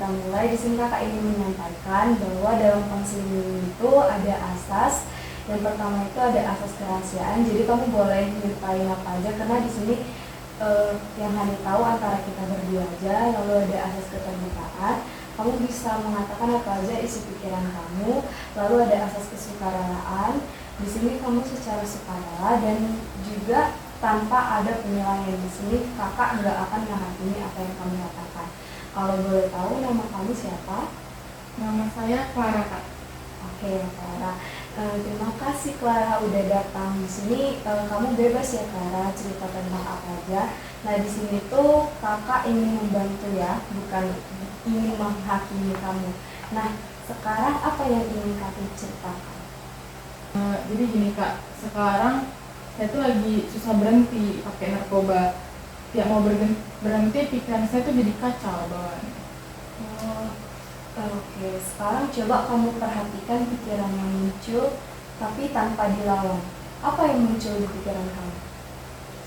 kita mulai, di sini kakak ingin menyampaikan bahwa dalam konseling itu ada asas. Yang pertama itu ada asas kerahasiaan. Jadi kamu boleh nyeritain apa aja, karena di sini yang hanya tahu antara kita berdua aja. Lalu ada asas keterbukaan. Kamu bisa mengatakan apa aja isi pikiran kamu. Lalu ada asas kesukaraan. Di sini kamu secara sukarela dan juga tanpa ada penilaian. Di sini kakak nggak akan menghakimi apa yang kamu katakan. Kalau boleh tahu nama kamu siapa? Nama saya Clara, Kak. Oke, Clara. Terima kasih Clara udah datang di sini. Kamu bebas ya Clara, cerita tentang apa aja. Nah di sini tuh kakak ingin membantu ya, bukan ingin menghakimi kamu. Nah sekarang apa yang ingin kakak ceritakan? Jadi gini Kak, sekarang saya tuh lagi susah berhenti pakai narkoba. Tiap mau berhenti, pikiran saya tuh jadi kacau bawaannya. Oke, sekarang coba kamu perhatikan pikiran yang muncul, tapi tanpa dilawan. Apa yang muncul di pikiran kamu?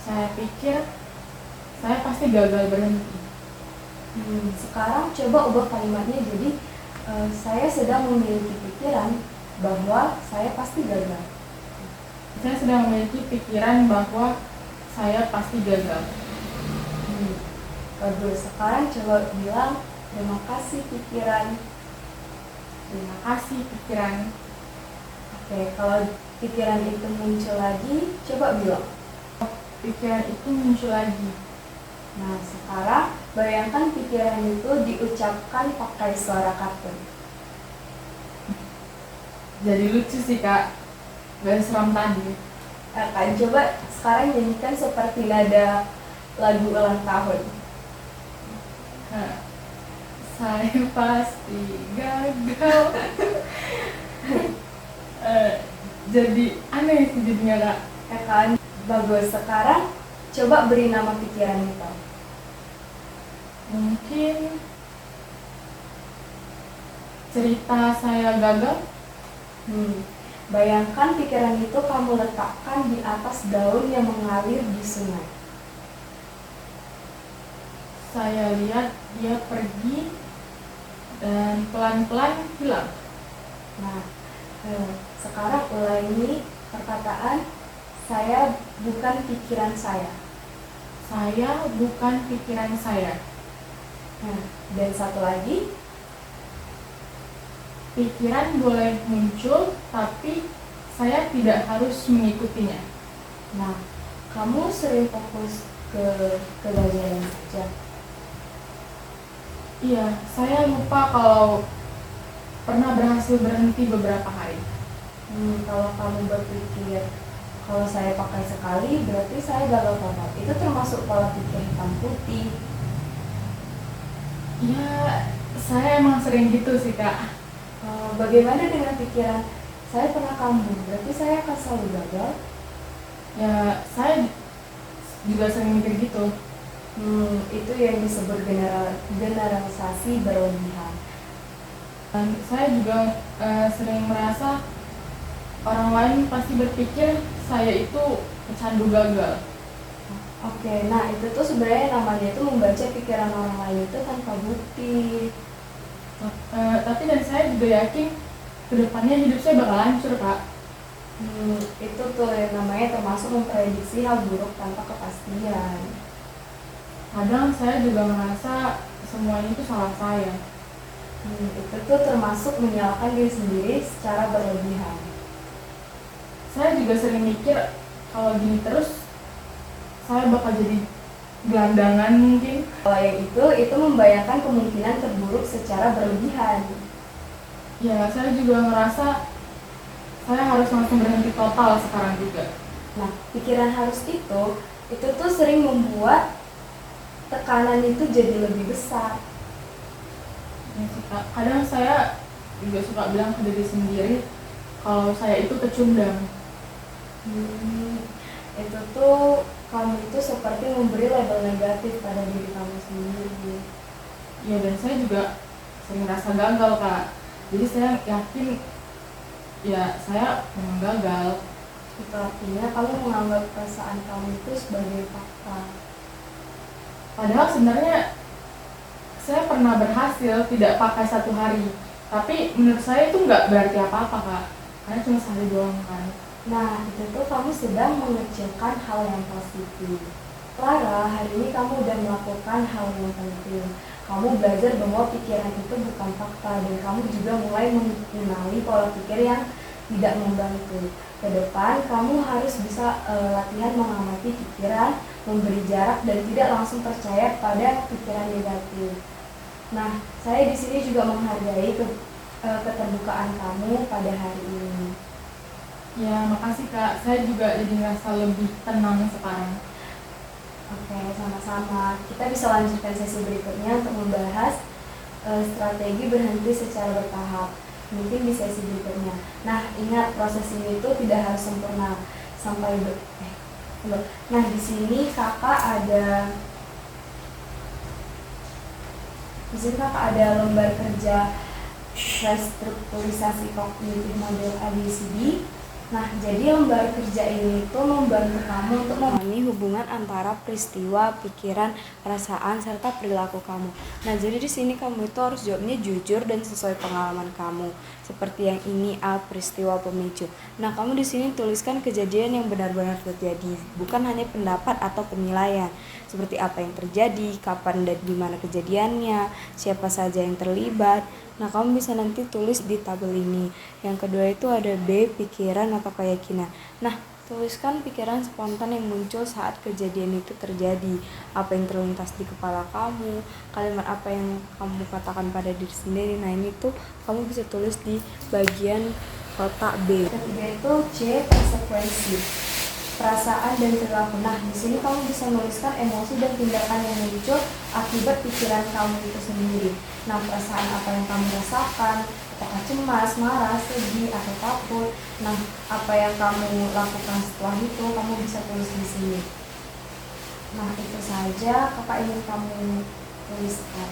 Saya pikir saya pasti gagal berhenti. Sekarang coba ubah kalimatnya jadi saya sedang memiliki pikiran bahwa saya pasti gagal. Saya sedang memiliki pikiran bahwa saya pasti gagal. Bagus, sekarang coba bilang terima kasih pikiran. Terima kasih pikiran. Oke, kalau pikiran itu muncul lagi, coba bilang. Pikiran itu muncul lagi. Nah, sekarang bayangkan pikiran itu diucapkan pakai suara kartun. Jadi lucu sih Kak, gak seram tadi. Kak, coba sekarang nyanyikan seperti nada lagu ulang tahun. Saya pasti gagal. Jadi aneh sih jadinya Kak. Ya kan? Bagus, sekarang coba beri nama pikiran itu. Mungkin cerita saya gagal. Bayangkan pikiran itu kamu letakkan di atas daun yang mengalir di sungai. Saya lihat dia pergi dan pelan-pelan hilang. Nah, sekarang ulangi perkataan saya bukan pikiran saya. Saya bukan pikiran saya. Nah, dan satu lagi, pikiran boleh muncul, tapi saya tidak harus mengikutinya. nah, kamu sering fokus ke kegagalan saja. Iya, saya lupa kalau pernah berhasil berhenti beberapa hari. Kalau kamu berpikir kalau saya pakai sekali berarti saya gagal total, itu termasuk pola pikir hitam putih. Ya, saya emang sering gitu sih Kak. Bagaimana dengan pikiran saya pernah kambuh, berarti saya akan selalu gagal? Ya, saya juga sering mikir gitu. Itu yang disebut generalisasi berlebihan. Dan saya juga sering merasa orang lain pasti berpikir saya itu pecandu gagal. Oke, nah itu tuh sebenarnya namanya itu membaca pikiran orang lain itu tanpa bukti. Tapi dan saya juga yakin kedepannya hidup saya bakal hancur Kak. Itu tuh yang namanya termasuk memprediksi hal buruk tanpa kepastian. Kadang saya juga merasa semuanya itu salah saya. Itu tuh termasuk menyalahkan diri sendiri secara berlebihan. Saya juga sering mikir kalau gini terus saya bakal jadi gelandangan mungkin. Kalau yang itu membayangkan kemungkinan terburuk secara berlebihan. Ya, saya juga ngerasa saya harus langsung berhenti total sekarang juga. Nah, pikiran harus itu tuh sering membuat tekanan itu jadi lebih besar. Ya, kadang saya juga suka bilang ke diri sendiri kalau saya itu pecundang. Itu tuh kamu itu seperti memberi label negatif pada diri kamu sendiri. Ya, dan saya juga sering merasa gagal Kak. Jadi saya yakin ya saya memang gagal. Itu artinya kamu menganggap perasaan kamu itu sebagai fakta. Padahal sebenarnya saya pernah berhasil tidak pakai 1 hari, tapi menurut saya itu nggak berarti apa-apa kak, karena cuma sehari doang kan. Nah, itu tuh kamu sedang mengecilkan hal yang positif. Clara, hari ini kamu udah melakukan hal yang penting. Kamu belajar bahwa pikiran itu bukan fakta, dan kamu juga mulai mengenali pola pikir yang tidak membantu. Ke depan, kamu harus bisa latihan mengamati pikiran, memberi jarak, dan tidak langsung percaya pada pikiran negatif. Nah, saya di sini juga menghargai keterbukaan kamu pada hari ini. Ya makasih kak, saya juga jadi ngerasa lebih tenang sekarang. Oke, sama-sama. Kita bisa lanjutkan sesi berikutnya untuk membahas strategi berhenti secara bertahap. Mungkin di sesi berikutnya. Nah, ingat proses ini tuh tidak harus sempurna sampai Nah, di sini kakak ada lembar kerja restrukturisasi kognitif model ABCD. Nah, jadi lembar kerja ini itu membantu kamu untuk memahami hubungan antara peristiwa, pikiran, perasaan, serta perilaku kamu. Nah, jadi di sini kamu itu harus jawabnya jujur dan sesuai pengalaman kamu. Seperti yang ini, A, peristiwa pemicu. Nah, kamu di sini tuliskan kejadian yang benar-benar terjadi, bukan hanya pendapat atau penilaian. Seperti apa yang terjadi, kapan dan di mana kejadiannya, siapa saja yang terlibat. Nah, kamu bisa nanti tulis di tabel ini. Yang kedua itu ada B, pikiran atau keyakinan. Nah, tuliskan pikiran spontan yang muncul saat kejadian itu terjadi. Apa yang terlintas di kepala kamu, kalimat apa yang kamu katakan pada diri sendiri. Nah, ini tuh kamu bisa tulis di bagian kotak B. Ketiga itu C, konsekuensi, perasaan dan perilaku. Nah, di sini kamu bisa menuliskan emosi dan tindakan yang muncul akibat pikiran kamu itu sendiri. Nah, perasaan apa yang kamu rasakan, apakah cemas, marah, sedih, atau takut. Nah, apa yang kamu lakukan setelah itu, kamu bisa tulis di sini. Nah, itu saja kakak ingin kamu tuliskan.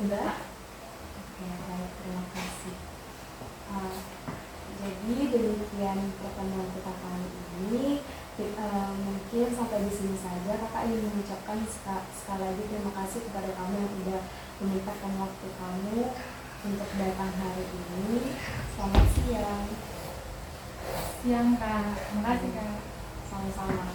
Sudah? Oke, baik, terima kasih. Jadi demikian pertemuan kita kali ini. Mungkin sampai di sini saja. Kakak ingin mengucapkan sekali lagi terima kasih kepada kamu yang sudah menyempatkan waktu kamu untuk datang hari ini. Selamat siang. Siang kak, makasih kak. Sama-sama.